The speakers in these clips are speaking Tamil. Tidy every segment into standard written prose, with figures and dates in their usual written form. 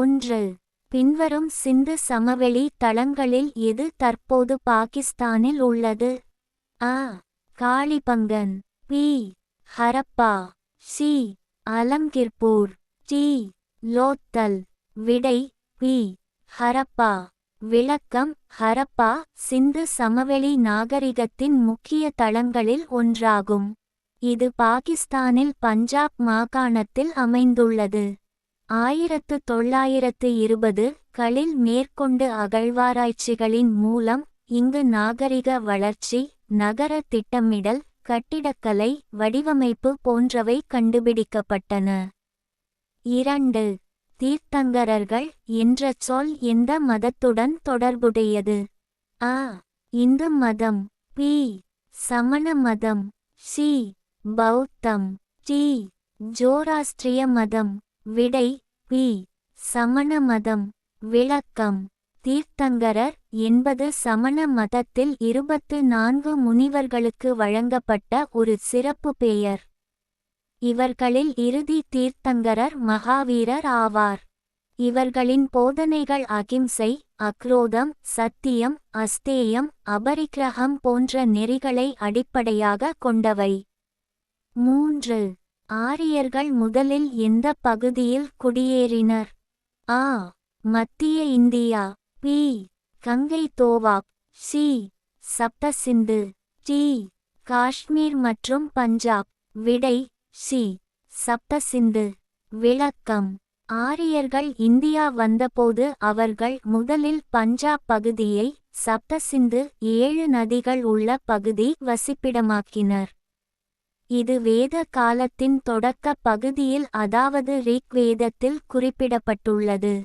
1. பின்வரும் சிந்து சமவெளி தளங்களில் எது தற்போது பாகிஸ்தானில் உள்ளது? அ. Kalibangan. B. Harappa. C. Alamgirpur. D. Lothal. விடை பி. ஹரப்பா. விளக்கம்: ஹரப்பா சிந்து சமவெளி நாகரிகத்தின் முக்கிய தளங்களில் ஒன்றாகும். இது பாகிஸ்தானில் பஞ்சாப் மாகாணத்தில் அமைந்துள்ளது. 1920களில் மேற்கொண்டு அகழ்வாராய்ச்சிகளின் மூலம் இங்கு நாகரிக வளர்ச்சி, நகர திட்டமிடல், கட்டிடக்கலை, வடிவமைப்பு போன்றவை கண்டுபிடிக்கப்பட்டன. 2. தீர்த்தங்கரர்கள் என்ற சொல் எந்த மதத்துடன் தொடர்புடையது? அ. இந்து மதம். பி. சமண மதம். சி. பௌத்தம். டி. ஜோராஸ்ட்ரிய மதம். விடை பி. சமண மதம். விளக்கம்: தீர்த்தங்கரர் என்பது சமண மதத்தில் 24 முனிவர்களுக்கு வழங்கப்பட்ட ஒரு சிறப்பு பெயர். இவர்களில் இறுதி தீர்த்தங்கரர் மகாவீரர் ஆவார். இவர்களின் போதனைகள் அகிம்சை, அக்ரோதம், சத்தியம், அஸ்தேயம், அபரிக்கிரகம் போன்ற நெறிகளை அடிப்படையாக கொண்டவை. 3. ஆரியர்கள் முதலில் எந்த பகுதியில் குடியேறினர்? அ. மத்திய India. B. Ganga Doab. C. Saptasindhu. D. Kashmir மற்றும் பஞ்சாப். விடை சி. சப்தசிந்து. விளக்கம்: ஆரியர்கள் இந்தியா வந்தபோது அவர்கள் முதலில் பஞ்சாப் பகுதியை, சப்தசிந்து 7 நதிகள் உள்ள பகுதி வசிப்பிடமாக்கினர். இது வேத காலத்தின் தொடக்க பகுதியில், அதாவது ரிக்வேதத்தில் குறிப்பிடப்பட்டுள்ளது.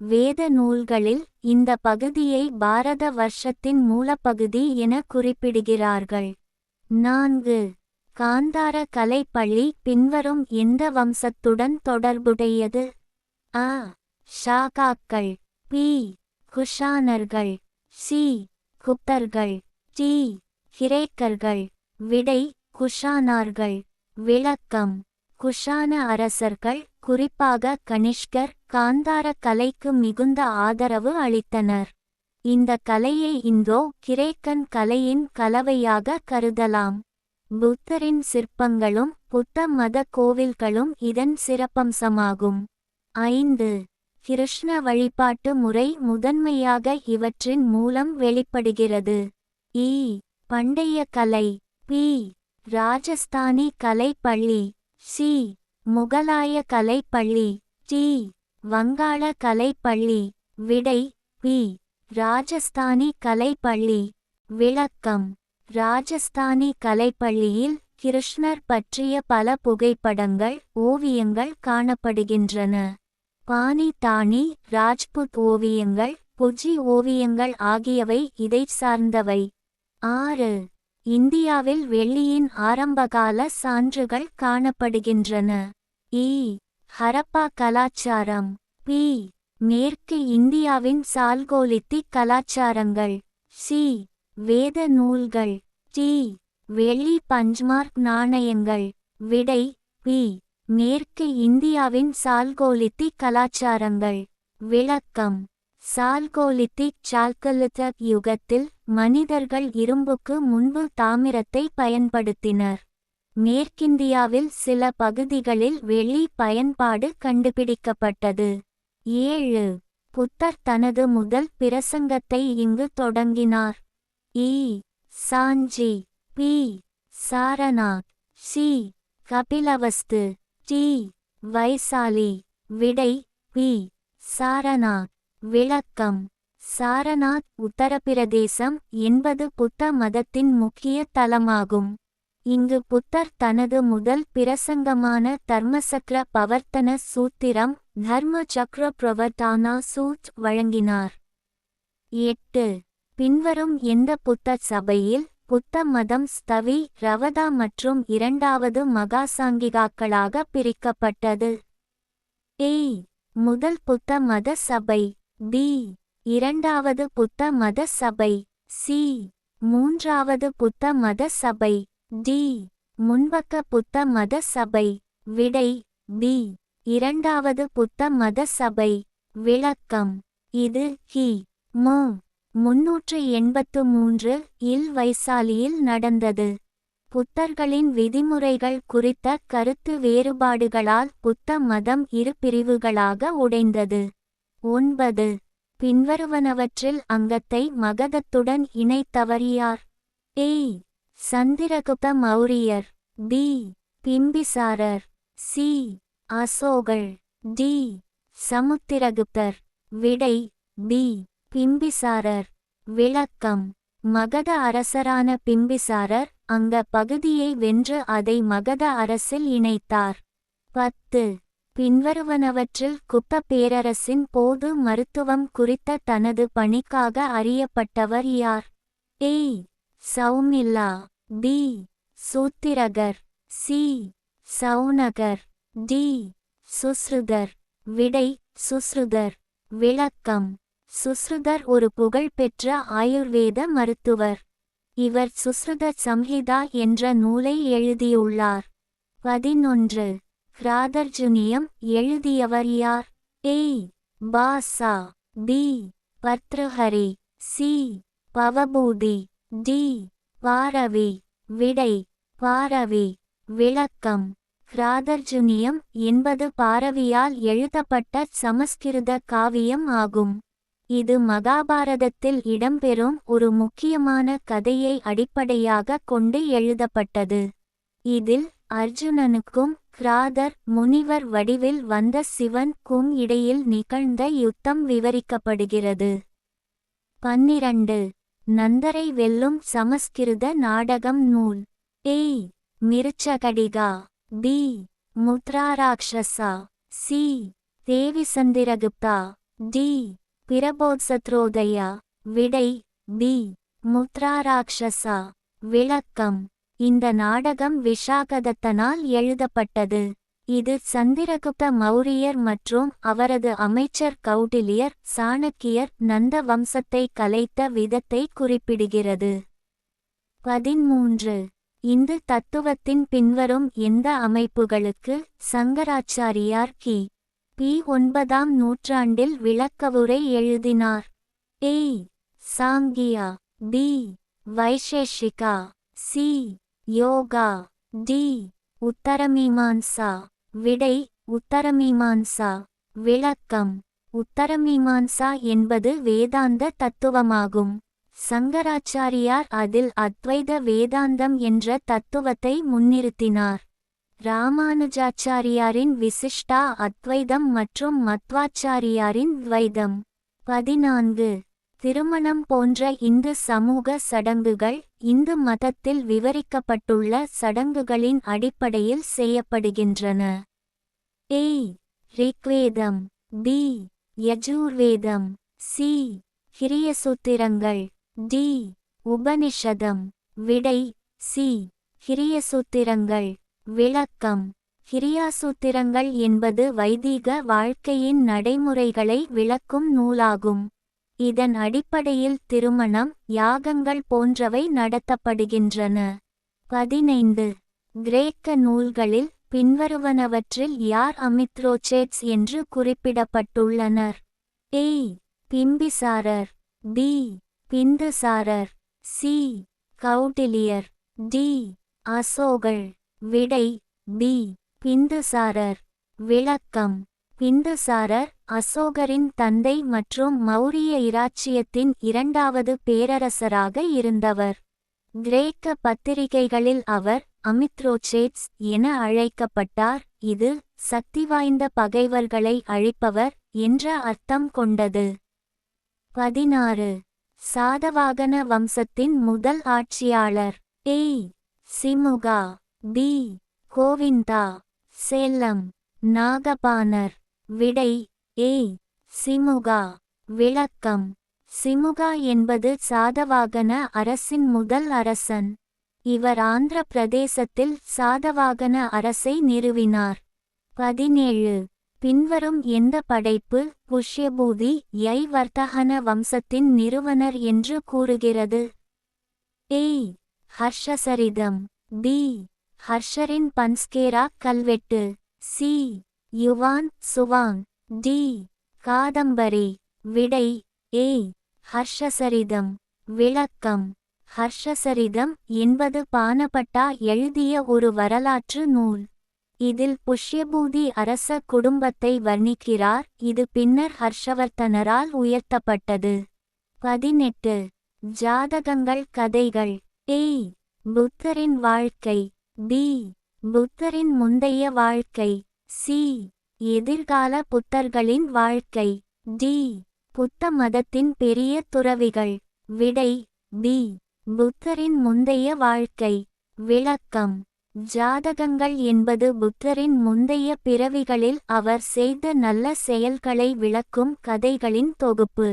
வேத நூல்களில் இந்த பகுதியை பாரத வர்ஷத்தின் மூலப்பகுதி என குறிப்பிடுகிறார்கள். 4. காந்தார கலைப்பள்ளி பின்வரும் எந்த வம்சத்துடன் தொடர்புடையது? அ. ஷாகாக்கள். பி. குஷானர்கள். சி. குப்தர்கள். டி. கிரேக்கர்கள். விடை குஷானார்கள். விளக்கம்: குஷான அரசர்கள், குறிப்பாக கனிஷ்கர், காந்தார கலைக்கு மிகுந்த ஆதரவு அளித்தனர். இந்த கலையை இந்தோ கிரேக்கன் கலையின் கலவையாக கருதலாம். புத்தரின் சிற்பங்களும் புத்த மத கோவில்களும் இதன் சிறப்பம்சமாகும். 5. கிருஷ்ண வழிபாட்டு முறை முதன்மையாக இவற்றின் மூலம் வெளிப்படுகிறது. இ. பண்டைய கலை. பி. ராஜஸ்தானி கலைப்பள்ளி. சி. முகலாய கலைப்பள்ளி. டி. வங்காள கலைப்பள்ளி. விடை பி. ராஜஸ்தானி கலைப்பள்ளி. விளக்கம்: ராஜஸ்தானி கலைப்பள்ளியில் கிருஷ்ணர் பற்றிய பல புகைப்படங்கள், ஓவியங்கள் காணப்படுகின்றன. பானி தானி, ராஜ்புத் ஓவியங்கள், புஜி ஓவியங்கள் ஆகியவை இதைச் சார்ந்தவை. 6. இந்தியாவில் வெள்ளியின் ஆரம்பகால சான்றுகள் காணப்படுகின்றன. இ. ஹரப்பா கலாச்சாரம். பி. மேற்கு இந்தியாவின் சால்கோலித்திக் கலாச்சாரங்கள். சி. வேத நூல்கள். டி. வெள்ளி பஞ்ச்மார்க் நாணயங்கள். விடை பி. மேற்கு இந்தியாவின் சால்கோலித்திக் கலாச்சாரங்கள். விளக்கம்: சால்கோலித்திக் சால்கலித்திக் யுகத்தில் மனிதர்கள் இரும்புக்கு முன்பு தாமிரத்தை பயன்படுத்தினர். மேற்கிந்தியாவில் சில பகுதிகளில் வெள்ளி பயன்பாடு கண்டுபிடிக்கப்பட்டது. 7. புத்தர் தனது முதல் பிரசங்கத்தை இங்கு தொடங்கினார். இ. Sanchi. B. Sarnath. C. Kapilavastu. D. Vaishali. விடை பி. சாரநாத். விளக்கம்: சாரநாத், உத்தரப்பிரதேசம் என்பது புத்த மதத்தின் முக்கிய தலமாகும். இங்கு புத்தர் தனது முதல் பிரசங்கமான தர்மசக்ர பவர்த்தன சூத்திரம், தர்ம சக்ர பிரவர்த்தானா சூத் வழங்கினார். 8. பின்வரும் எந்த புத்த சபையில் புத்த மதம் ஸ்தவி, ரவதா மற்றும் இரண்டாவது மகாசாங்கிகாக்களாக பிரிக்கப்பட்டது? ஏ. முதல் புத்த மத சபை. பி. இரண்டாவது புத்த மத சபை. சி. மூன்றாவது புத்த மத சபை. டி. முன்பக்க புத்த மத சபை. விடை பி. இரண்டாவது புத்த மத சபை. விளக்கம். இது கி. மு. 383 இல் வைசாலியில் நடந்தது. புத்தர்களின் விதிமுறைகள் குறித்த கருத்து வேறுபாடுகளால் புத்த மதம் இரு பிரிவுகளாக உடைந்தது. 9. பின்வருவனவற்றில் அங்கத்தை மகதத்துடன் இணைத்தவர் யார்? ஏ. சந்திரகுப்த மௌரியர். பி. பிம்பிசாரர். சி. அசோகர். டி. சமுத்திரகுப்தர். விடை பி. பிம்பிசாரர். விளக்கம். மகத அரசரான பிம்பிசாரர் அங்க பகுதியை வென்று அதை மகத அரசில் இணைத்தார். 10. பின்வருவனவற்றில் குப்த பேரரசின் போது மருத்துவம் குறித்த தனது பணிக்காக அறியப்பட்டவர் யார்? ஏ. சௌமில்லா. பி. சூத்திரகர். சி. சௌனகர். டி. சுஸ்ருதர். விடை சுஸ்ருதர். விளக்கம். சுஸ்ருதர் ஒரு புகழ்பெற்ற ஆயுர்வேத மருத்துவர். இவர் சுஸ்ருத சம்ஹிதா என்ற நூலை எழுதியுள்ளார். 11. கிராதர்ஜுனியம் எழுதியவர் யார்? A. Bhasa. B. Bhartrihari. C. Bhavabhuti. D. Bharavi. விடை பாரவி. விளக்கம். கிராதர்ஜுனியம் என்பது பாரவியால் எழுதப்பட்ட சமஸ்கிருத காவியம் ஆகும். இது மகாபாரதத்தில் இடம்பெறும் ஒரு முக்கியமான கதையை அடிப்படையாக கொண்டு எழுதப்பட்டது. இதில் அர்ஜுனனுக்கும் கிராதர் முனிவர் வடிவில் வந்த சிவன்-க்கும் இடையில் நிகழ்ந்த யுத்தம் விவரிக்கப்படுகிறது. 12. நந்தரை வெல்லும் சமஸ்கிருத நாடகம் நூல். ஏ. மிருச்சகடிகா. பி. முத்ராராக்ஷசா. சி. தேவிசந்திரகுப்தா. டி. பிரபோத்சத்ரோதயா. விடை பி. முத்ராராக்ஷசா. விளக்கம். இந்த நாடகம் விஷாகதத்தனால் எழுதப்பட்டது. இது சந்திரகுப்த மௌரியர் மற்றும் அவரது அமைச்சர் கௌடில்யர் சாணக்கியர் நந்த வம்சத்தை கலைத்த விதத்தை குறிப்பிடுகிறது. 13. இந்து தத்துவத்தின் பின்வரும் எந்த அமைப்புகளுக்கு சங்கராச்சாரியார் கி. பி. 9ஆம் நூற்றாண்டில் விளக்கவுரை எழுதினார்? A. Sankhya. B. Vaisheshika. C. Yoga. D. Uttaramimamsa. விடை உத்தரமீமான்சா. விளக்கம். உத்தரமீமான்சா என்பது வேதாந்த தத்துவமாகும். சங்கராச்சாரியார் அதில் அத்வைத வேதாந்தம் என்ற தத்துவத்தை முன்னிறுத்தினார். ராமானுஜாச்சாரியாரின் விசிஷ்டா அத்வைதம் மற்றும் மத்வாச்சாரியாரின் துவைதம். 14. திருமணம் போன்ற இந்து சமூக சடங்குகள் இந்து மதத்தில் விவரிக்கப்பட்டுள்ள சடங்குகளின் அடிப்படையில் செய்யப்படுகின்றன. ஏ. ரிக்வேதம். பி. யஜூர்வேதம். சி. கிரியசூத்திரங்கள். டி. உபனிஷதம். விடை சி. கிரியசூத்திரங்கள். விளக்கம். கிரியாசூத்திரங்கள் என்பது வைதீக வாழ்க்கையின் நடைமுறைகளை விளக்கும் நூலாகும். இதன் அடிப்படையில் திருமணம், யாகங்கள் போன்றவை நடத்தப்படுகின்றன. 15. கிரேக்க நூல்களில் பின்வருவனவற்றில் யார் அமித்ரோச்சேட்ஸ் என்று குறிப்பிடப்பட்டுள்ளனர்? ஏ. பிம்பிசாரர். பி. பிந்துசாரர். சி. கௌடில்யர். டி. அசோகர். விடை பி. பிந்துசாரர். விளக்கம். பிந்துசாரர் அசோகரின் தந்தை மற்றும் மௌரிய இராச்சியத்தின் இரண்டாவது பேரரசராக இருந்தவர். கிரேக்க பத்திரிகைகளில் அவர் அமித்ரோச்சேட்ஸ் என அழைக்கப்பட்டார். இது சக்திவாய்ந்த பகைவர்களை அழிப்பவர் என்ற அர்த்தம் கொண்டது. 16. சாதவாகன வம்சத்தின் முதல் ஆட்சியாளர். ஏ. சிமுகா. பி. கோவிந்தா. சேலம். நாகபாணர். விடை ஏ. சிமுகா. விளக்கம். சிமுகா என்பது சாதவாகன அரசின் முதல் அரசன். இவர் ஆந்திர பிரதேசத்தில் சாதவாகன அரசை நிறுவினார். 17. பின்வரும் எந்த படைப்பு புஷ்யபூதி யை வர்த்தகன வம்சத்தின் நிறுவனர் என்று கூறுகிறது? ஏ. ஹர்ஷசரிதம். பி. ஹர்ஷரின் பன்ஸ்கேரா கல்வெட்டு. C. Yuan Chwang. D. Kadambari. விடை ஏ. ஹர்ஷசரிதம். விளக்கம். ஹர்ஷசரிதம் என்பது பானபட்டா எழுதிய ஒரு வரலாற்று நூல். இதில் புஷ்யபூதி அரச குடும்பத்தை வர்ணிக்கிறார். இது பின்னர் ஹர்ஷவர்த்தனரால் உயர்த்தப்பட்டது. 18. ஜாதகங்கள் கதைகள். ஏ. புத்தரின் வாழ்க்கை. பி. புத்தரின் முந்தைய வாழ்க்கை. சி. எதிர்கால புத்தர்களின் வாழ்க்கை. டி. புத்த மதத்தின் பெரிய துறவிகள். விடை பி. புத்தரின் முந்தைய வாழ்க்கை. விளக்கம். ஜாதகங்கள் என்பது புத்தரின் முந்தைய பிறவிகளில் அவர் செய்த நல்ல செயல்களை விளக்கும் கதைகளின் தொகுப்பு.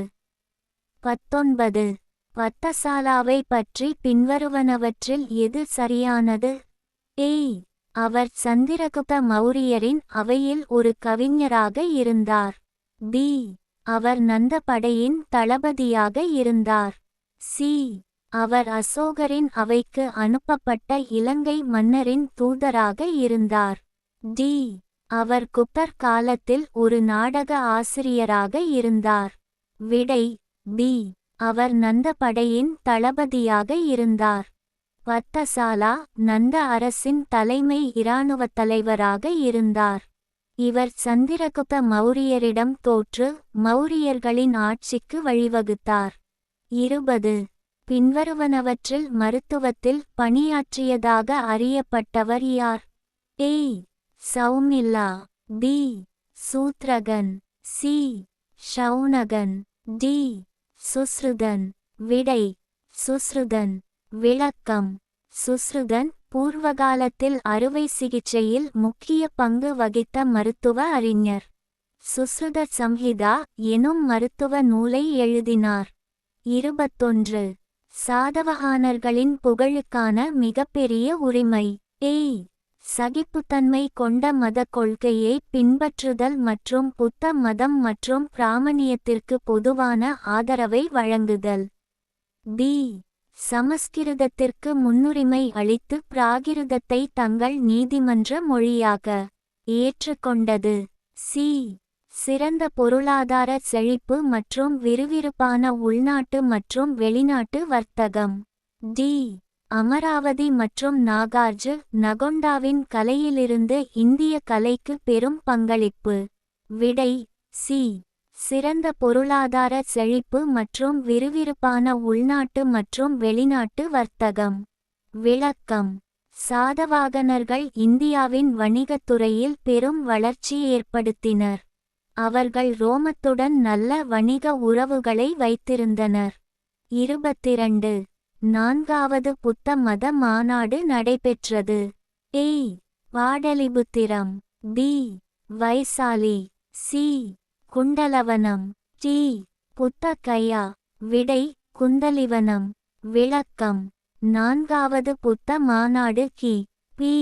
19. பத்தசாலாவை பற்றி பின்வருவனவற்றில் எது சரியானது? ஏ. அவர் சந்திரகுப்த மௌரியரின் அவையில் ஒரு கவிஞராக இருந்தார். பி. அவர் நந்த படையின் தளபதியாக இருந்தார். சி. அவர் அசோகரின் அவைக்கு அனுப்பப்பட்ட இலங்கை மன்னரின் தூதராக இருந்தார். டி. அவர் குப்தர் காலத்தில் ஒரு நாடக ஆசிரியராக இருந்தார். விடை பி. அவர் நந்த படையின் தளபதியாக இருந்தார். பத்தசாலா நந்த அரசின் தலைமை இராணுவத் தலைவராக இருந்தார். இவர் சந்திரகுப்த மௌரியரிடம் தோற்று மௌரியர்களின் ஆட்சிக்கு வழிவகுத்தார். 20. பின்வருவனவற்றில் மருத்துவத்தில் பணியாற்றியதாக அறியப்பட்டவர் யார்? ஏ. சௌமில்லா. பி. சூத்ரகன். சி. ஷௌனகன். டி. சுஸ்ருதன். விடை சுஸ்ருதன். விளக்கம். சுஸ்ருதன் பூர்வகாலத்தில் அறுவை சிகிச்சையில் முக்கிய பங்கு வகித்த மருத்துவ அறிஞர். சுஸ்ருத சம்ஹிதா எனும் மருத்துவ நூலை எழுதினார். 21. சாதவஹானர்களின் புகழுக்கான மிகப்பெரிய உரிமை. ஏ. சகிப்புத்தன்மை கொண்ட மத கொள்கையை பின்பற்றுதல் மற்றும் புத்த மதம் மற்றும் பிராமணியத்திற்கு பொதுவான ஆதரவை வழங்குதல். பி. சமஸ்கிருதத்திற்கு முன்னுரிமை அளித்து பிராகிருதத்தை தங்கள் நீதிமன்ற மொழியாக ஏற்றுக்கொண்டது. சி. சிறந்த பொருளாதார செழிப்பு மற்றும் விறுவிறுப்பான உள்நாட்டு மற்றும் வெளிநாட்டு வர்த்தகம். டி. அமராவதி மற்றும் நாகார்ஜு நகொண்டாவின் கலையிலிருந்து இந்திய கலைக்கு பெரும் பங்களிப்பு. விடை சி. சிறந்த பொருளாதார செழிப்பு மற்றும் விறுவிறுப்பான உள்நாட்டு மற்றும் வெளிநாட்டு வர்த்தகம். விளக்கம். சாதவாகனர்கள் இந்தியாவின் வணிகத்துறையில் பெரும் வளர்ச்சி ஏற்படுத்தினர். அவர்கள் ரோமத்துடன் நல்ல வணிக உறவுகளை வைத்திருந்தனர். 22. 4வது புத்த மத மாநாடு நடைபெற்றது. A. Pataliputra. B. Vaishali. C. Kundalavana. D. Buddha Gaya. விடை குந்தலிவனம். விளக்கம். 4வது புத்த மாநாடு கி. பி.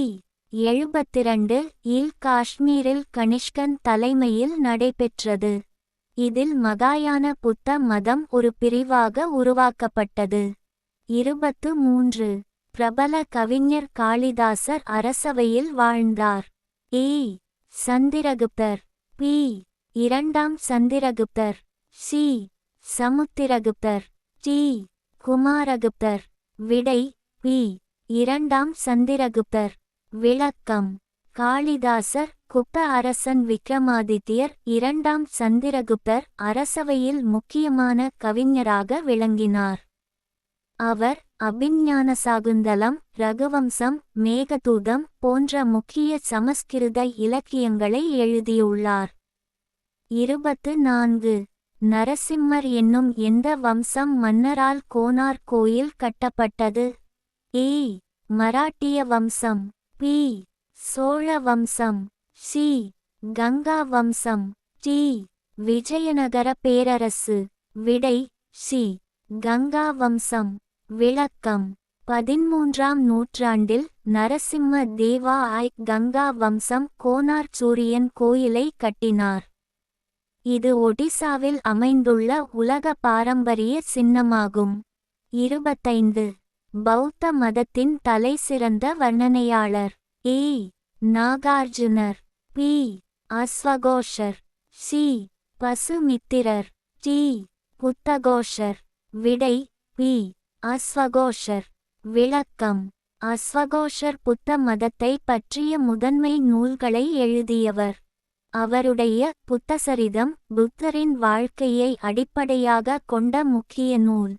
72 இல் காஷ்மீரில் கனிஷ்கன் தலைமையில் நடைபெற்றது. இதில் மகாயான புத்த மதம் ஒரு பிரிவாக உருவாக்கப்பட்டது. 23. பிரபல கவிஞர் காளிதாசர் அரசவையில் வாழ்ந்தார். ஏ. சந்திரகுப்தர். பி. 2ஆம் சந்திரகுப்தர். சி. சமுத்திரகுப்தர். டி. குமாரகுப்தர். விடை பி. 2ஆம் சந்திரகுப்தர். விளக்கம். காளிதாசர் குப்த அரசன் விக்ரமாதித்யர் 2ஆம் சந்திரகுப்தர் அரசவையில் முக்கியமான கவிஞராக விளங்கினார். அவர் அபிஞானசாகுந்தலம் ரகுவம்சம் மேகதூதம் போன்ற முக்கிய சமஸ்கிருத இலக்கியங்களை எழுதியுள்ளார். 24. நரசிம்மர் என்னும் எந்த வம்சம் மன்னரால் கோனார் கோயில் கட்டப்பட்டது? ஏ. மராட்டிய வம்சம். பி. சோழ வம்சம். சி. கங்கா வம்சம். டி. விஜயநகர பேரரசு. விடை சி. கங்கா வம்சம். விளக்கம். 13ஆம் நூற்றாண்டில் நரசிம்ம தேவா கங்கா வம்சம் கோனார் சூரியன் கோயிலை கட்டினார். இது ஒடிசாவில் அமைந்துள்ள உலக பாரம்பரிய சின்னமாகும். 25. பௌத்த மதத்தின் தலைசிறந்த வர்ணனையாளர். ஏ. நாகார்ஜுனர். பி. அஸ்வகோஷர். சி. பசுமித்திரர். டி. புத்தகோஷர். விடை பி. அஸ்வகோஷர். விளக்கம்: அஸ்வகோஷர் புத்த மதத்தை பற்றிய முதன்மை நூல்களை எழுதியவர். அவருடைய புத்தசரிதம் புத்தரின் வாழ்க்கையை அடிப்படையாக கொண்ட முக்கிய நூல்.